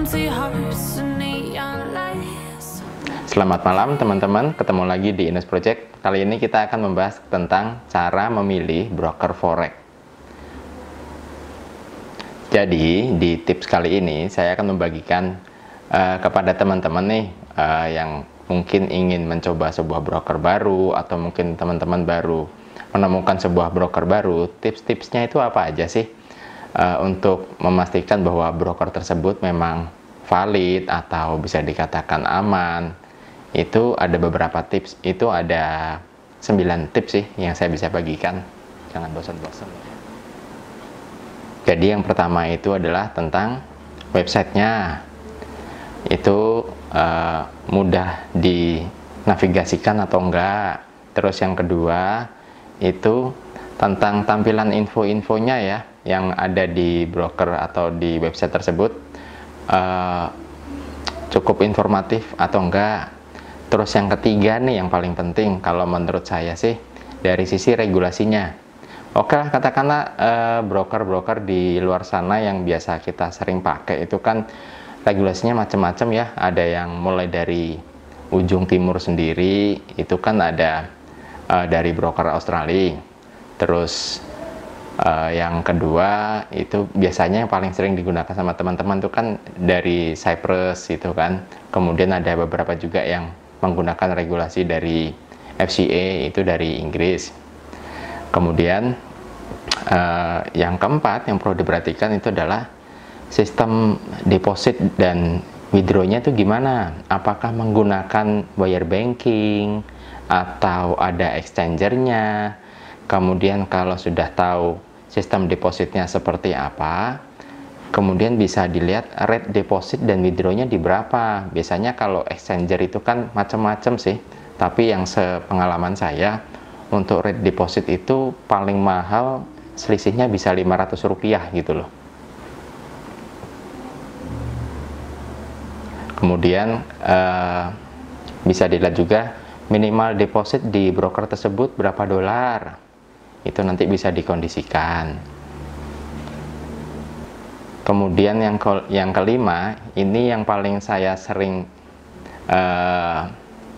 empty hearts and neon lights. Selamat malam teman-teman, ketemu lagi di Inus Project. Kali ini kita akan membahas tentang cara memilih broker forex. Jadi di tips kali ini saya akan membagikan kepada teman-teman nih yang mungkin ingin mencoba sebuah broker baru, atau mungkin teman-teman baru menemukan sebuah broker baru. Tips-tipsnya itu apa aja sih untuk memastikan bahwa broker tersebut memang valid atau bisa dikatakan aman. Itu ada beberapa tips, itu ada 9 tips sih yang saya bisa bagikan. Jangan bosan-bosan. Jadi yang pertama itu adalah tentang websitenya. Itu mudah dinavigasikan atau enggak. Terus yang kedua itu tentang tampilan info-infonya ya, yang ada di broker atau di website tersebut cukup informatif atau enggak. Terus yang ketiga nih yang paling penting kalau menurut saya sih, dari sisi regulasinya. Oke lah, katakanlah broker-broker di luar sana yang biasa kita sering pakai itu kan regulasinya macam-macam ya. Ada yang mulai dari ujung timur sendiri, itu kan ada dari broker Australia. Terus yang kedua itu biasanya yang paling sering digunakan sama teman-teman itu kan dari Cyprus itu kan. Kemudian ada beberapa juga yang menggunakan regulasi dari FCA, itu dari Inggris. Kemudian yang keempat yang perlu diperhatikan itu adalah sistem deposit dan withdrawnya itu gimana. Apakah menggunakan wire banking atau ada exchangernya. Kemudian kalau sudah tahu sistem depositnya seperti apa, kemudian bisa dilihat rate deposit dan withdrawnya di berapa. Biasanya kalau exchanger itu kan macam-macam sih, tapi yang sepengalaman saya untuk rate deposit itu paling mahal selisihnya bisa Rp500 gitu loh. Kemudian bisa dilihat juga minimal deposit di broker tersebut berapa dolar. Itu nanti bisa dikondisikan. Kemudian yang kelima, ini yang paling saya sering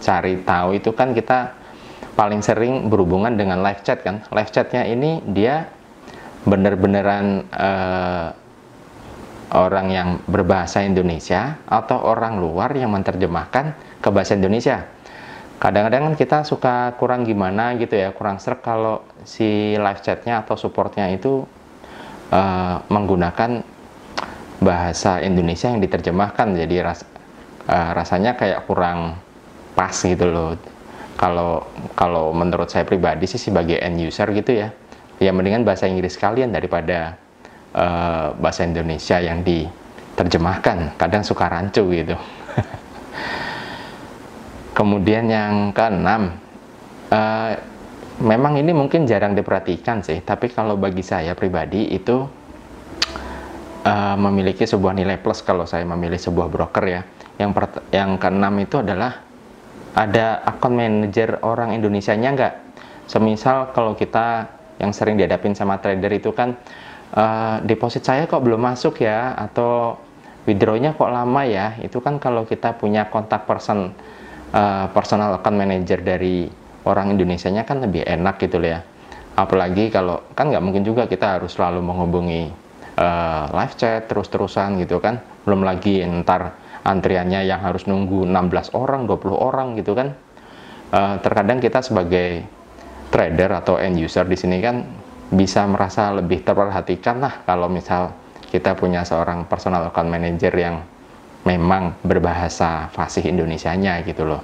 cari tahu, itu kan kita paling sering berhubungan dengan live chat kan. Live chatnya ini dia bener-beneran orang yang berbahasa Indonesia atau orang luar yang menerjemahkan ke bahasa Indonesia. Kadang-kadang kan kita suka kurang gimana gitu ya, kurang sreg kalau si live chatnya atau supportnya itu menggunakan bahasa Indonesia yang diterjemahkan. Jadi rasanya kayak kurang pas gitu loh. Kalau menurut saya pribadi sih sebagai end user gitu ya, ya mendingan bahasa Inggris kalian daripada bahasa Indonesia yang diterjemahkan. Kadang suka rancu gitu. Kemudian yang keenam, memang ini mungkin jarang diperhatikan sih, tapi kalau bagi saya pribadi itu memiliki sebuah nilai plus kalau saya memilih sebuah broker ya. Yang keenam itu adalah ada account manager orang Indonesianya nggak? Semisal kalau kita yang sering dihadapin sama trader itu kan, deposit saya kok belum masuk ya, atau withdrawnya kok lama ya. Itu kan kalau kita punya kontak person, personal account manager dari orang Indonesianya kan lebih enak gitu loh ya. Apalagi kalau kan nggak mungkin juga kita harus selalu menghubungi live chat terus-terusan gitu kan. Belum lagi ntar antriannya yang harus nunggu 16 orang, 20 orang gitu kan. Terkadang kita sebagai trader atau end user di sini kan bisa merasa lebih terperhatikan lah kalau misal kita punya seorang personal account manager yang memang berbahasa fasih Indonesianya gitu loh.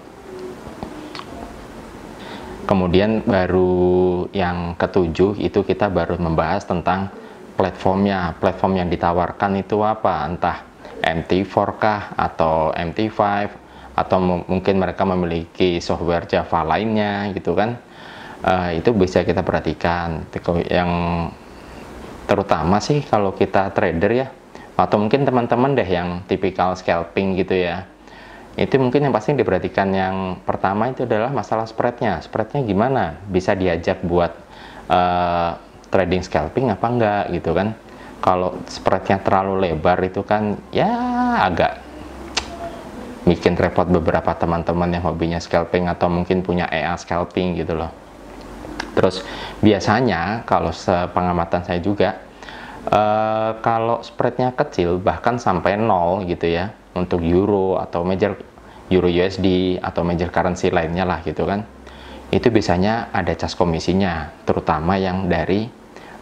Kemudian baru yang ketujuh itu kita baru membahas tentang platformnya. Platform yang ditawarkan itu apa? Entah MT4 kah atau MT5, atau mungkin mereka memiliki software Java lainnya gitu kan. Itu bisa kita perhatikan. Yang terutama sih kalau kita trader ya, atau mungkin teman-teman deh yang tipikal scalping gitu ya, itu mungkin yang pasti diperhatikan yang pertama itu adalah masalah spreadnya. Spreadnya gimana? Bisa diajak buat trading scalping apa enggak gitu kan. Kalau spreadnya terlalu lebar itu kan ya agak bikin repot beberapa teman-teman yang hobinya scalping atau mungkin punya EA scalping gitu loh. Terus biasanya kalau sepengamatan saya juga, kalau spreadnya kecil bahkan sampai 0 gitu ya, untuk euro atau major euro USD atau major currency lainnya lah gitu kan, itu biasanya ada cas komisinya, terutama yang dari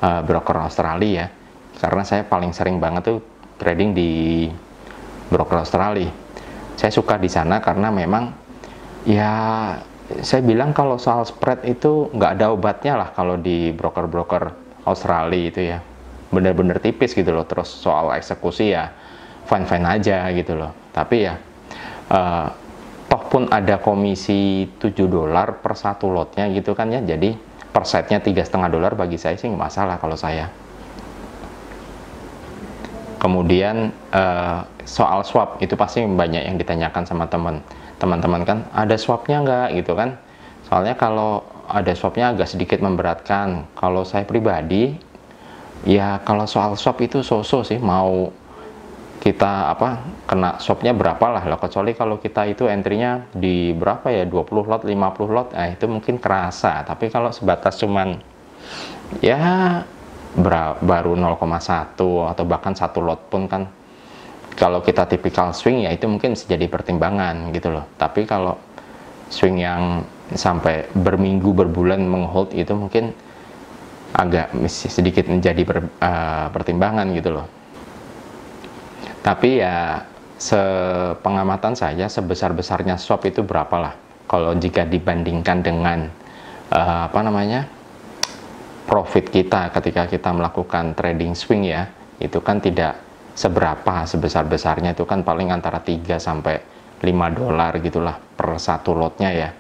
broker Australia ya, karena saya paling sering banget tuh trading di broker Australia. Saya suka di sana karena memang ya, saya bilang kalau soal spread itu nggak ada obatnya lah kalau di broker-broker Australia itu ya, bener-bener tipis gitu loh. Terus soal eksekusi ya fine-fine aja gitu loh. Tapi ya toh pun ada komisi $7 per satu lotnya gitu kan ya, jadi per setnya $3,5 bagi saya sih nggak masalah kalau saya. Kemudian soal swap itu pasti banyak yang ditanyakan sama teman-teman kan, ada swapnya nggak gitu kan. Soalnya kalau ada swapnya agak sedikit memberatkan. Kalau saya pribadi ya, kalau soal swap itu so-so sih, mau kita kena swapnya berapa lah, kecuali kalau kita itu entry-nya di berapa ya, 20 lot 50 lot, itu mungkin kerasa. Tapi kalau sebatas cuman ya baru 0,1 atau bahkan 1 lot pun kan, kalau kita tipikal swing ya itu mungkin bisa jadi pertimbangan gitu loh. Tapi kalau swing yang sampai berminggu berbulan menghold itu mungkin agak sedikit menjadi pertimbangan gitu loh. Tapi ya sepengamatan saya, sebesar-besarnya swap itu berapa lah kalau jika dibandingkan dengan profit kita ketika kita melakukan trading swing ya, itu kan tidak seberapa sebesar-besarnya, itu kan paling antara 3 sampai $5 gitulah per satu lotnya ya.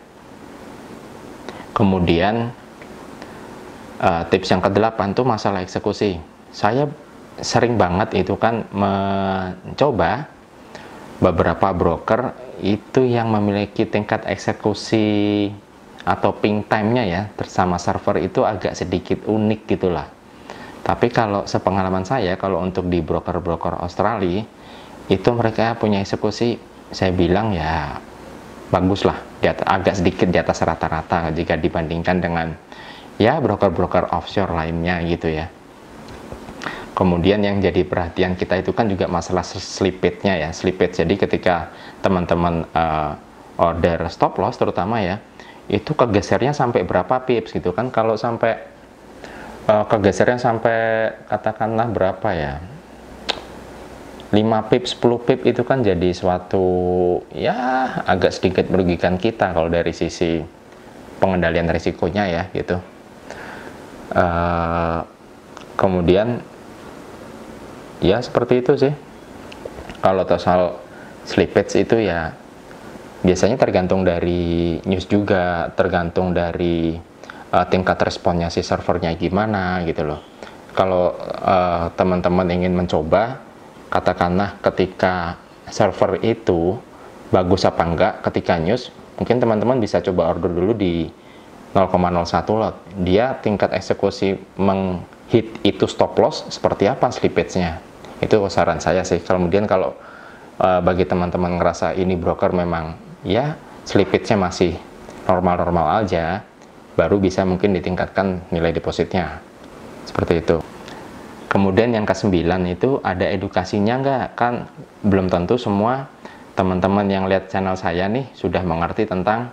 Kemudian tips yang ke-8 tuh masalah eksekusi. Saya sering banget itu kan mencoba beberapa broker itu yang memiliki tingkat eksekusi atau ping time-nya ya bersama server itu agak sedikit unik gitulah. Tapi kalau sepengalaman saya, kalau untuk di broker-broker Australia itu mereka punya eksekusi, saya bilang ya bagus lah, agak sedikit di atas rata-rata jika dibandingkan dengan ya broker-broker offshore lainnya gitu ya. Kemudian yang jadi perhatian kita itu kan juga masalah slippage-nya ya, slippage. Jadi ketika teman-teman order stop loss terutama ya, itu kegesernya sampai berapa pips gitu kan. Kalau sampai kegesernya sampai katakanlah berapa ya, 5 pips, 10 pips itu kan jadi suatu ya agak sedikit merugikan kita kalau dari sisi pengendalian risikonya ya gitu. Kemudian ya seperti itu sih. Kalau soal slippage itu ya biasanya tergantung dari news juga, tergantung dari tingkat responnya si servernya gimana gitu loh. Kalau teman-teman ingin mencoba, katakanlah ketika server itu bagus apa enggak ketika news, mungkin teman-teman bisa coba order dulu di 0,01 lot. Dia tingkat eksekusi menghit itu stop loss seperti apa slippage-nya. Itu saran saya sih. Kemudian kalau bagi teman-teman ngerasa ini broker memang ya slippage-nya masih normal-normal aja, baru bisa mungkin ditingkatkan nilai depositnya. Seperti itu. Kemudian yang ke-9 itu ada edukasinya nggak? Kan belum tentu semua teman-teman yang lihat channel saya nih sudah mengerti tentang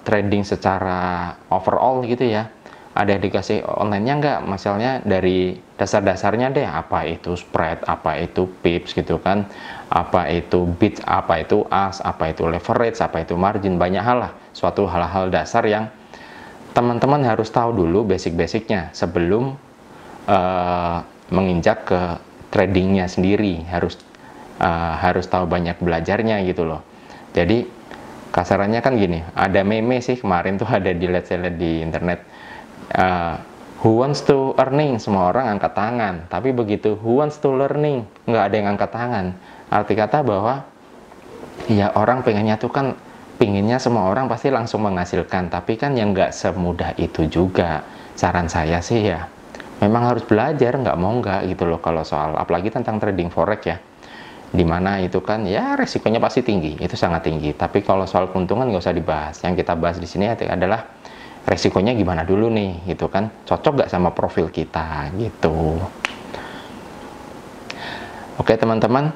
trading secara overall gitu ya. Ada edukasi online-nya nggak? Misalnya dari dasar-dasarnya deh, apa itu spread, apa itu pips gitu kan, apa itu bid, apa itu as, apa itu leverage, apa itu margin, banyak hal lah. Suatu hal-hal dasar yang teman-teman harus tahu dulu basic-basicnya sebelum menginjak ke tradingnya sendiri. Harus tahu banyak belajarnya gitu loh. Jadi kasarannya kan gini, ada meme sih kemarin tuh ada di di internet, who wants to earning, semua orang angkat tangan. Tapi begitu who wants to learning, nggak ada yang angkat tangan. Arti kata bahwa ya orang pengennya tuh kan, pinginnya semua orang pasti langsung menghasilkan, tapi kan yang nggak semudah itu juga. Saran saya sih ya memang harus belajar, nggak mau nggak gitu loh kalau soal, apalagi tentang trading forex ya, dimana itu kan ya resikonya pasti tinggi, itu sangat tinggi. Tapi kalau soal keuntungan nggak usah dibahas. Yang kita bahas di sini adalah resikonya gimana dulu nih, gitu kan, cocok nggak sama profil kita gitu. Oke teman-teman,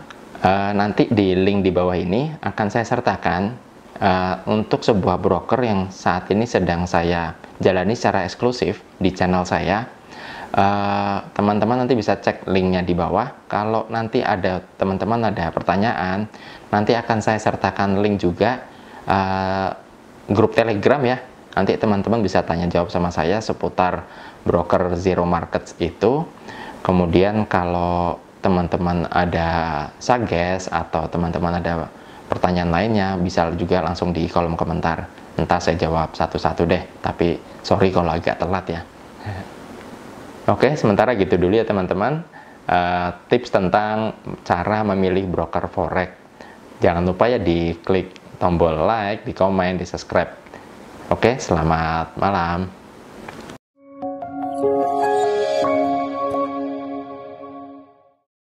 nanti di link di bawah ini akan saya sertakan untuk sebuah broker yang saat ini sedang saya jalani secara eksklusif di channel saya. Teman-teman nanti bisa cek linknya di bawah. Kalau nanti ada teman-teman ada pertanyaan, nanti akan saya sertakan link juga grup Telegram ya. Nanti teman-teman bisa tanya jawab sama saya seputar broker zero markets itu. Kemudian kalau teman-teman ada suggest atau teman-teman ada pertanyaan lainnya, bisa juga langsung di kolom komentar. Entah saya jawab satu-satu deh, tapi sorry kalau agak telat ya. Oke, sementara gitu dulu ya teman-teman, tips tentang cara memilih broker forex. Jangan lupa ya di klik tombol like, di komen, di subscribe. Oke, selamat malam.